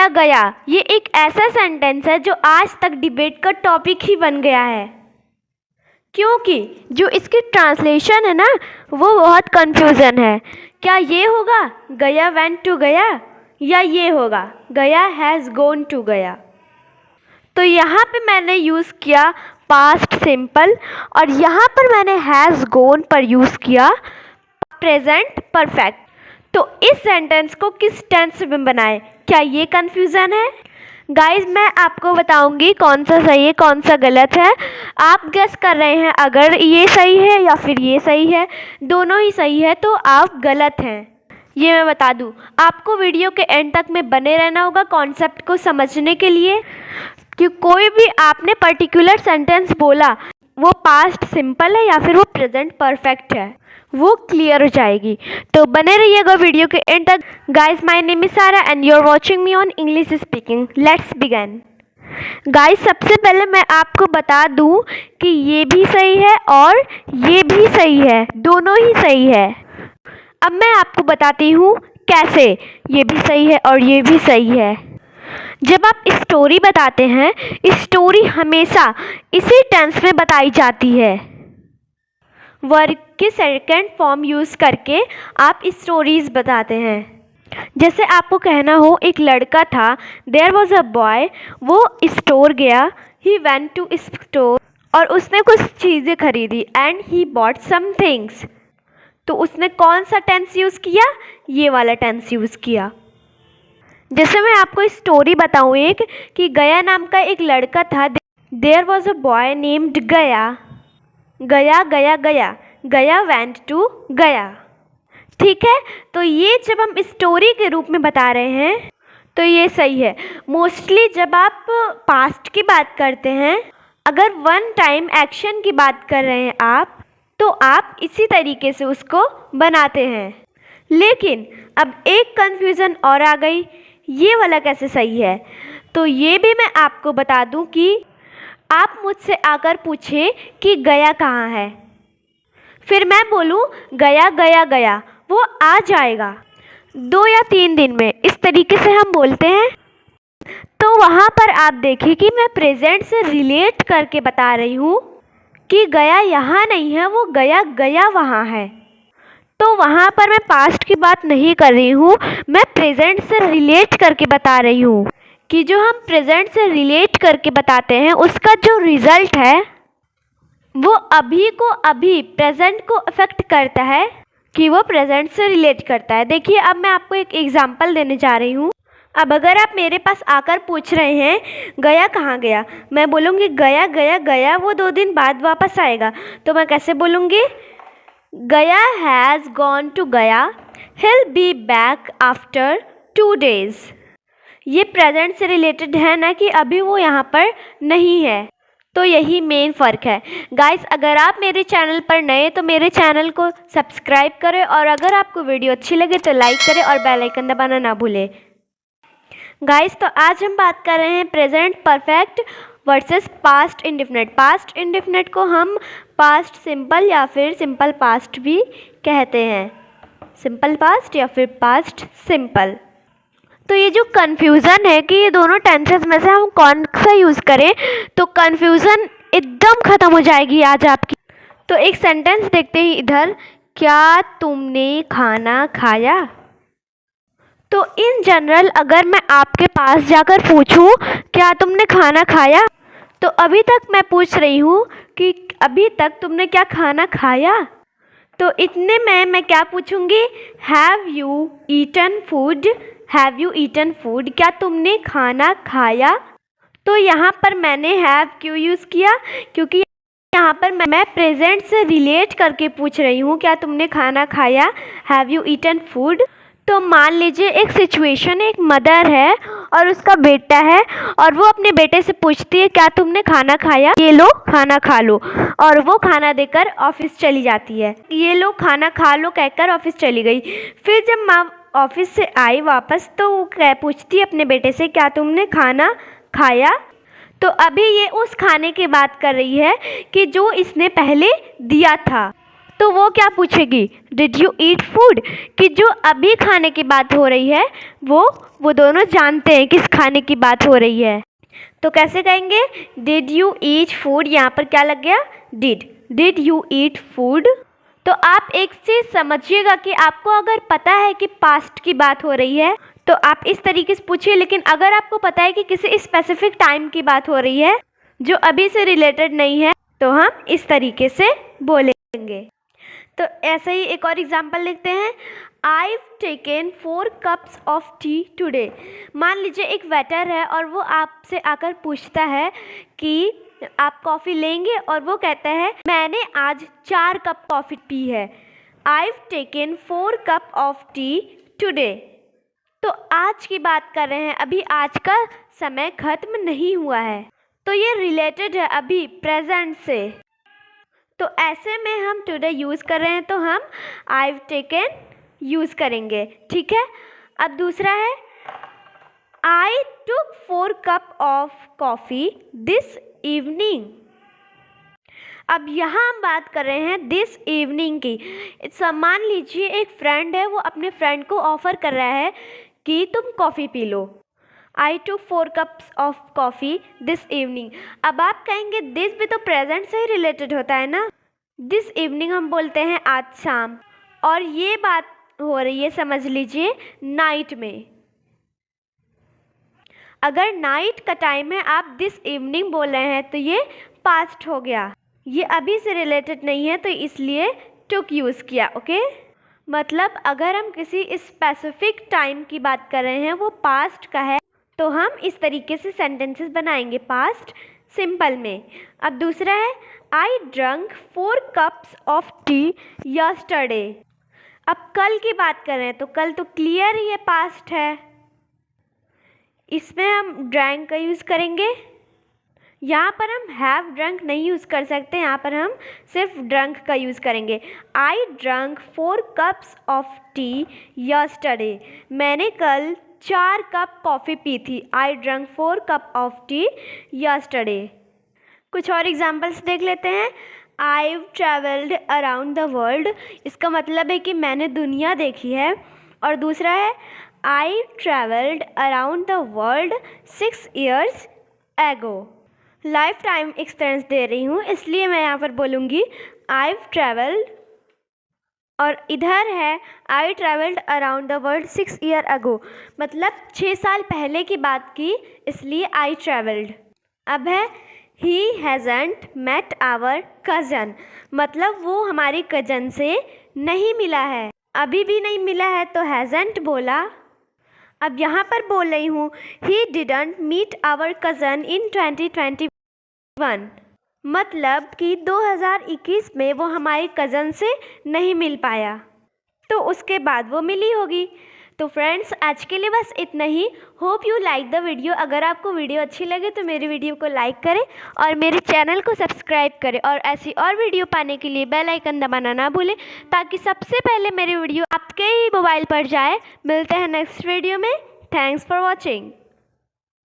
गया गया ये एक ऐसा सेंटेंस है जो आज तक डिबेट का टॉपिक ही बन गया है, क्योंकि जो इसकी ट्रांसलेशन है ना वो बहुत कन्फ्यूज़न है। क्या ये होगा गया वेंट टू गया, या ये होगा गया हैज़ गॉन टू गया। तो यहाँ पे मैंने यूज़ किया पास्ट सिंपल और यहाँ पर मैंने हैज़ गॉन पर यूज़ किया प्रेजेंट परफेक्ट। तो इस सेंटेंस को किस टेंस में बनाएं, क्या ये कन्फ्यूज़न है? गाइस मैं आपको बताऊंगी कौन सा सही है कौन सा गलत है। आप गेस कर रहे हैं अगर ये सही है या फिर ये सही है, दोनों ही सही है तो आप गलत हैं। ये मैं बता दूं, आपको वीडियो के एंड तक में बने रहना होगा कॉन्सेप्ट को समझने के लिए, कि कोई भी आपने पर्टिकुलर सेंटेंस बोला वो पास्ट सिंपल है या फिर वो प्रेजेंट परफेक्ट है, वो क्लियर हो जाएगी। तो बने रहिएगा वीडियो के एंड तक। Guys my name is Sara and you are watching me on English speaking. Let's begin. Guys सबसे पहले मैं आपको बता दूं कि ये भी सही है और ये भी सही है, दोनों ही सही है। अब मैं आपको बताती हूँ कैसे ये भी सही है और ये भी सही है। जब आप स्टोरी बताते हैं, स्टोरी हमेशा इसी टेंस में बताई जाती है। वर्ब की सेकंड फॉर्म यूज़ करके आप स्टोरीज बताते हैं। जैसे आपको कहना हो एक लड़का था, देयर वॉज अ बॉय, वो स्टोर गया, ही वेंट टू स्टोर, और उसने कुछ चीज़ें खरीदी, and he bought some things. तो उसने कौन सा टेंस यूज़ किया, ये वाला टेंस यूज़ किया। जैसे मैं आपको स्टोरी बताऊँ एक, कि गया नाम का एक लड़का था, there was a boy named गया, गया गया गया, गया वेंट टू गया। ठीक है, तो ये जब हम स्टोरी के रूप में बता रहे हैं तो ये सही है। मोस्टली जब आप पास्ट की बात करते हैं, अगर वन टाइम एक्शन की बात कर रहे हैं आप, तो आप इसी तरीके से उसको बनाते हैं। लेकिन अब एक कन्फ्यूज़न और आ गई, ये वाला कैसे सही है? तो ये भी मैं आपको बता दूं कि आप मुझसे आकर पूछे कि गया कहाँ है, फिर मैं बोलूँ गया गया गया, वो आ जाएगा 2 या 3 दिन में, इस तरीके से हम बोलते हैं। तो वहाँ पर आप देखिए कि मैं प्रेजेंट से रिलेट करके बता रही हूँ कि गया यहाँ नहीं है, वो गया गया वहाँ है। तो वहाँ पर मैं पास्ट की बात नहीं कर रही हूँ, मैं प्रेजेंट से रिलेट करके बता रही हूँ कि जो हम प्रेजेंट से रिलेट करके बताते हैं उसका जो रिज़ल्ट है वो अभी को अभी प्रेजेंट को अफेक्ट करता है, कि वो प्रेजेंट से रिलेट करता है। देखिए अब मैं आपको एक एग्जांपल देने जा रही हूँ। अब अगर आप मेरे पास आकर पूछ रहे हैं गया कहाँ गया, मैं बोलूँगी गया गया गया, वो 2 दिन बाद वापस आएगा। तो मैं कैसे बोलूँगी, गया हैज़ गॉन टू गया, he'll be back after 2 days। ये प्रेजेंट से रिलेटेड है ना, कि अभी वो यहाँ पर नहीं है। तो यही मेन फ़र्क है। गाइस अगर आप मेरे चैनल पर नए तो मेरे चैनल को सब्सक्राइब करें, और अगर आपको वीडियो अच्छी लगे तो लाइक करें और बेल आइकन दबाना ना भूलें। गाइस तो आज हम बात कर रहे हैं present perfect versus past indefinite. Past indefinite को हम पास्ट सिंपल या फिर सिंपल पास्ट भी कहते हैं, सिंपल पास्ट या फिर पास्ट सिंपल। तो ये जो कन्फ्यूज़न है कि ये दोनों टेंसेस में से हम कौन सा यूज़ करें, तो कन्फ्यूज़न एकदम ख़त्म हो जाएगी आज आपकी। तो एक सेंटेंस देखते ही इधर, क्या तुमने खाना खाया? तो इन जनरल अगर मैं आपके पास जाकर पूछूं क्या तुमने खाना खाया, तो अभी तक मैं पूछ रही हूँ कि अभी तक तुमने क्या खाना खाया। तो इतने में मैं क्या पूछूंगी, have you eaten food, have you eaten food, क्या तुमने खाना खाया। तो यहाँ पर मैंने हैव क्यों यूज़ किया, क्योंकि यहाँ पर मैं प्रेजेंट से रिलेट करके पूछ रही हूँ क्या तुमने खाना खाया, हैव यू ईटन फूड। तो मान लीजिए एक सिचुएशन, एक मदर है और उसका बेटा है, और वो अपने बेटे से पूछती है क्या तुमने खाना खाया, ये लो खाना खा लो, और वो खाना देकर ऑफिस चली जाती है। ये लो खाना खा लो कहकर ऑफिस चली गई। फिर जब माँ ऑफिस से आई वापस, तो वो पूछती है अपने बेटे से क्या तुमने खाना खाया। तो अभी ये उस खाने की बात कर रही है कि जो इसने पहले दिया था। तो वो क्या पूछेगी, डिड यू ईट फूड, कि जो अभी खाने की बात हो रही है वो दोनों जानते हैं किस खाने की बात हो रही है। तो कैसे कहेंगे, डिड यू ईट फूड, यहाँ पर क्या लग गया, डिड यू ईट फूड। तो आप एक चीज़ समझिएगा कि आपको अगर पता है कि पास्ट की बात हो रही है तो आप इस तरीके से पूछिए, लेकिन अगर आपको पता है कि किसी स्पेसिफिक टाइम की बात हो रही है जो अभी से रिलेटेड नहीं है तो हम इस तरीके से बोलेंगे। तो ऐसे ही एक और एग्जांपल लिखते हैं, I've taken 4 cups of tea today। मान लीजिए एक वेटर है और वो आपसे आकर पूछता है कि आप कॉफ़ी लेंगे और वो कहता है मैंने आज 4 कप कॉफ़ी पी है। I've taken 4 cup of tea today। तो आज की बात कर रहे हैं, अभी आज का समय खत्म नहीं हुआ है, तो ये रिलेटेड है अभी प्रेजेंट से। तो ऐसे में हम टुडे यूज़ कर रहे हैं तो हम I've taken यूज़ करेंगे, ठीक है। अब दूसरा है, I took 4 cup of coffee this evening। अब यहाँ हम बात कर रहे हैं दिस इवनिंग की। मान लीजिए एक फ्रेंड है, वो अपने फ्रेंड को ऑफ़र कर रहा है कि तुम coffee P low. I took 4 cups of coffee this evening। अब आप कहेंगे दिस भी तो प्रेजेंट से ही रिलेटेड होता है ना, दिस इवनिंग हम बोलते हैं आज शाम, और ये बात हो रही है समझ लीजिए नाइट में। अगर नाइट का टाइम है, आप दिस इवनिंग बोल रहे हैं तो ये पास्ट हो गया, ये अभी से रिलेटेड नहीं है, तो इसलिए टुक यूज़ किया, ओके। मतलब अगर हम किसी स्पेसिफिक टाइम की बात कर रहे हैं, वो पास्ट का है, तो हम इस तरीके से सेंटेंसेस बनाएंगे पास्ट सिंपल में। अब दूसरा है, आई drunk 4 cups of tea yesterday। अब कल की बात कर रहे हैं तो कल तो क्लियर ही है, पास्ट है, इसमें हम ड्रैंक का यूज़ करेंगे। यहाँ पर हम हैव ड्रंक नहीं यूज़ कर सकते, यहाँ पर हम सिर्फ ड्रंक का यूज़ करेंगे। आई drunk 4 cups of tea yesterday। मैंने कल 4 कप कॉफ़ी पी थी। आई drunk 4 cup of tea yesterday। कुछ और एग्जाम्पल्स देख लेते हैं। I've traveled around the world। इसका मतलब है कि मैंने दुनिया देखी है। और दूसरा है, I traveled around the world 6 years ago। Life time experience दे रही हूँ, इसलिए मैं यहाँ पर बोलूँगी I've traveled, और इधर है I traveled around the world 6 years ago, मतलब 6 साल पहले की बात की, इसलिए I traveled। अब है He hasn't met our cousin। मतलब वो हमारी कज़न से नहीं मिला है, अभी भी नहीं मिला है, तो hasn't बोला। अब यहाँ पर बोल रही हूँ He didn't meet our cousin in 2021। मतलब कि 2021 में वो हमारी कज़न से नहीं मिल पाया, तो उसके बाद वो मिली होगी। तो फ्रेंड्स, आज के लिए बस इतना ही। Hope you like the video. अगर आपको वीडियो अच्छी लगे तो मेरी वीडियो को लाइक करें और मेरे चैनल को सब्सक्राइब करें, और ऐसी और वीडियो पाने के लिए बेल आइकन दबाना ना भूलें, ताकि सबसे पहले मेरी वीडियो आपके ही मोबाइल पर जाए। मिलते हैं नेक्स्ट वीडियो में। Thanks for watching.